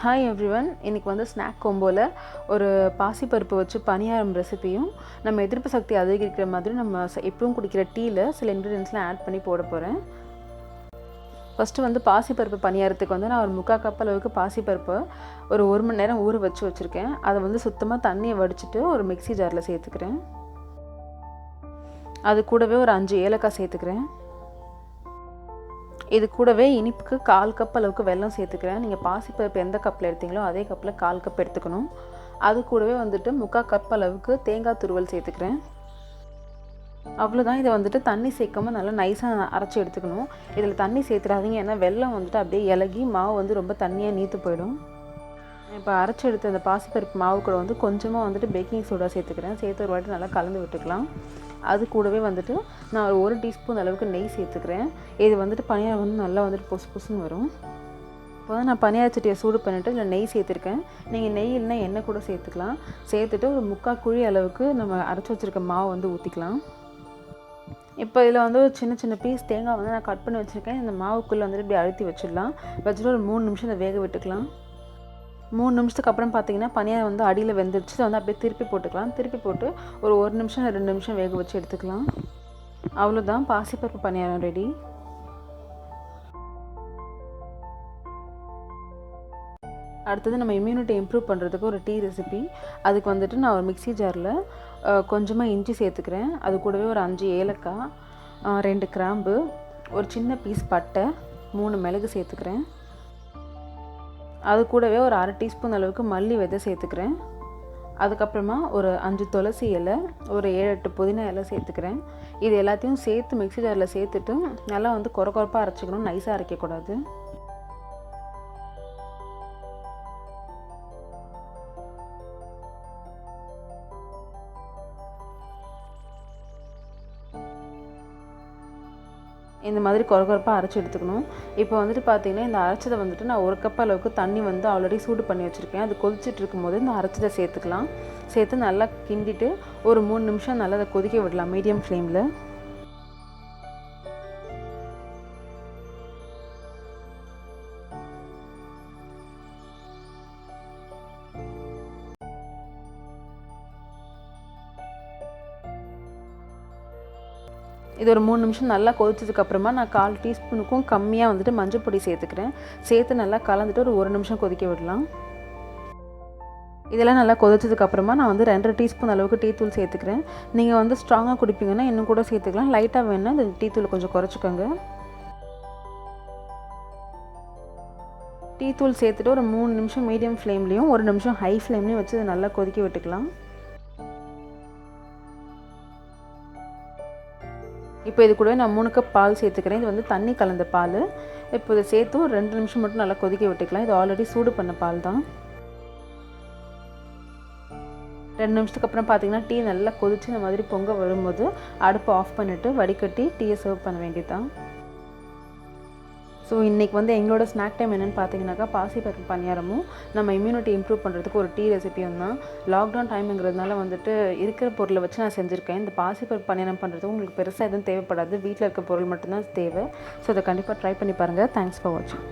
Hi everyone, இன்றைக்கி வந்து snack கொம்போவில் ஒரு பாசிப்பருப்பு வச்சு பனியாரம் ரெசிபியும் நம்ம எதிர்ப்பு சக்தி அதிகரிக்கிற மாதிரி நம்ம எப்பவும் குடிக்கிற டீயில் சில இன்க்ரீடியன்ஸ்லாம் ஆட் பண்ணி போட போகிறேன். ஃபஸ்ட்டு வந்து பாசிப்பருப்பு பனியாரத்துக்கு வந்து நான் ஒரு 3/4 கப் அளவுக்கு பாசிப்பருப்பை ஒரு மணி நேரம் ஊற வச்சுருக்கேன். அதை வந்து சுத்தமாக தண்ணியை வடிச்சிட்டு ஒரு மிக்ஸி ஜாரில் சேர்த்துக்கிறேன். அது கூடவே ஒரு 5 ஏலக்காய் சேர்த்துக்கிறேன். இது கூடவே இனிப்புக்கு 1/4 கப் அளவுக்கு வெல்லம் சேர்த்துக்கிறேன். நீங்கள் பாசிப்பருப்பு எந்த கப்பில் எடுத்தீங்களோ அதே கப்பில் 1/4 கப் எடுத்துக்கணும். அது கூடவே வந்துட்டு 3/4 கப் அளவுக்கு தேங்காய் துருவல் சேர்த்துக்கிறேன். அவ்வளோதான். இதை வந்துட்டு தண்ணி சேர்க்காமல் நல்லா நைஸாக அரைச்சி எடுத்துக்கணும். இதில் தண்ணி சேர்த்துறாதீங்க, ஏன்னா வெல்லம் வந்துட்டு அப்படியே இலகி மாவு வந்து ரொம்ப தண்ணியாக நீத்து போயிடும். இப்போ அரைச்சி எடுத்த அந்த பாசிப்பருப்பு மாவு கூட வந்து கொஞ்சமாக வந்துட்டு பேக்கிங் சோடா சேர்த்துக்கிறேன். சேர்த்து ஒரு வாட்டி நல்லா கலந்து விட்டுக்கலாம். அது கூடவே வந்துட்டு நான் ஒரு டீஸ்பூன் அளவுக்கு நெய் சேர்த்துக்கிறேன். இது வந்துட்டு பனியாரம் வந்து நல்லா வந்துட்டு பொசு பொசுன்னு வரும். இப்போ வந்து நான் பனியார சட்டியை சூடு பண்ணிவிட்டு இதில் நெய் சேர்த்துருக்கேன். நீங்கள் நெய் இல்லைனா எண்ணெய் கூட சேர்த்துக்கலாம். சேர்த்துட்டு ஒரு 3/4 குழி அளவுக்கு நம்ம அரைச்சி வச்சுருக்க மாவு வந்து ஊற்றிக்கலாம். இப்போ இதில் வந்து ஒரு சின்ன சின்ன பீஸ் தேங்காய் வந்து நான் கட் பண்ணி வச்சுருக்கேன். இந்த மாவுக்குள்ளே வந்துட்டு இப்படி அழுத்தி வச்சிடலாம். வச்சுட்டு ஒரு 3 நிமிஷம் இதை வேக விட்டுக்கலாம். 3 நிமிஷத்துக்கு அப்புறம் பார்த்தீங்கன்னா பனியாரம் வந்து அடியில் வெந்துடுச்சு. அதை வந்து அப்படியே திருப்பி போட்டுக்கலாம். திருப்பி போட்டு ஒரு 1 நிமிஷம் 2 நிமிஷம் வேக வச்சு எடுத்துக்கலாம். அவ்வளோதான், பாசிப்பருப்பு பனியாரம் ரெடி. அடுத்தது நம்ம இம்யூனிட்டி இம்ப்ரூவ் பண்ணுறதுக்கு ஒரு டீ ரெசிபி. அதுக்கு வந்துட்டு நான் ஒரு மிக்ஸி ஜாரில் கொஞ்சமாக இஞ்சி சேர்த்துக்கிறேன். அது கூடவே ஒரு 5 ஏலக்காய், 2 கிராம்பு, ஒரு சின்ன பீஸ் பட்டை, 3 மிளகு சேர்த்துக்கிறேன். அது கூடவே ஒரு 1/2 டீஸ்பூன் அளவுக்கு மல்லி விதை சேர்த்துக்கிறேன். அதுக்கப்புறமா ஒரு 5 துளசி இலை, ஒரு 7-8 புதினா இலை சேர்த்துக்கிறேன். இது எல்லாத்தையும் சேர்த்து மிக்ஸி ஜாரில் சேர்த்துட்டு நல்லா வந்து கொரப்பாக அரைச்சிக்கணும், நைஸாக அரைக்கக்கூடாது. இந்த மாதிரி கொரப்பாக அரைச்சி எடுத்துக்கணும். இப்போ வந்துட்டு பார்த்தீங்கன்னா இந்த அரைச்சதை வந்துட்டு நான் 1 கப் அளவுக்கு தண்ணி வந்து ஆல்ரெடி சூடு பண்ணி வச்சுருக்கேன். அது கொதிச்சுட்டு இருக்கும்போது இந்த அரைச்சதை சேர்த்துக்கலாம். சேர்த்து நல்லா கிண்டிட்டு ஒரு 3 நிமிஷம் நல்லா அதை கொதிக்க விடலாம் மீடியம் ஃப்ளேமில். இது ஒரு 3 நிமிஷம் நல்லா கொதிச்சதுக்கப்புறமா நான் 1/4 டீஸ்பூனுக்கும் கம்மியாக வந்துட்டு மஞ்சள் பொடி சேர்த்துக்கிறேன். சேர்த்து நல்லா கலந்துட்டு ஒரு 1 நிமிஷம் கொதிக்க விடலாம். இதெல்லாம் நல்லா கொதிச்சதுக்கப்புறமா நான் வந்து 2 டீஸ்பூன் அளவுக்கு டீ தூள் சேர்த்துக்கிறேன். நீங்கள் வந்து ஸ்ட்ராங்காக குடிப்பீங்கன்னா இன்னும் கூட சேர்த்துக்கலாம். லைட்டாக வேணுன்னா இந்த டீ தூளை கொஞ்சம் குறைச்சிக்கோங்க. டீ தூள் சேர்த்துட்டு ஒரு 3 நிமிஷம் மீடியம் ஃப்ளேம்லேயும் 1 நிமிஷம் ஹை ஃப்ளேம்லேயும் வச்சு அதை நல்லா கொதிக்க விட்டுக்கலாம். இப்போ இது கூட நான் 3 கப் பால் சேர்த்துக்கிறேன். இது வந்து தண்ணி கலந்த பால். இப்போ இதை சேர்த்து ஒரு 2 நிமிஷம் மட்டும் நல்லா கொதிக்க விட்டுக்கலாம். இது ஆல்ரெடி சூடு பண்ண பால் தான். 2 நிமிஷத்துக்கு அப்புறம் பார்த்தீங்கன்னா டீ நல்லா கொதிச்சு இந்த மாதிரி பொங்க வரும்போது அடுப்பை ஆஃப் பண்ணிவிட்டு வடிகட்டி டீயை சர்வ் பண்ண வேண்டியதுதான். ஸோ இன்றைக்கி வந்து எங்களோட ஸ்நாக் டைம் என்னென்னு பார்த்தீங்கன்னாக்கா பாசிப்பருப்பு பனியாரமும் நம்ம இம்யூனிட்டி இம்ப்ரூவ் பண்ணுறதுக்கு ஒரு டீ ரெசிபியும் தான். லாக்டவுன் டைமுங்கிறதுனால வந்துட்டு இருக்கிற பொருளை வச்சு நான் செஞ்சுருக்கேன். இந்த பாசிப்பருப்பு பனியாரம் பண்ணுறதுக்கு உங்களுக்கு பெருசாக எதுவும் தேவைப்படாது. வீட்டில் இருக்க பொருள் மட்டும்தான் தேவை. ஸோ அதை கண்டிப்பாக ட்ரை பண்ணி பாருங்கள். தேங்க்ஸ் ஃபார் வாட்சிங்.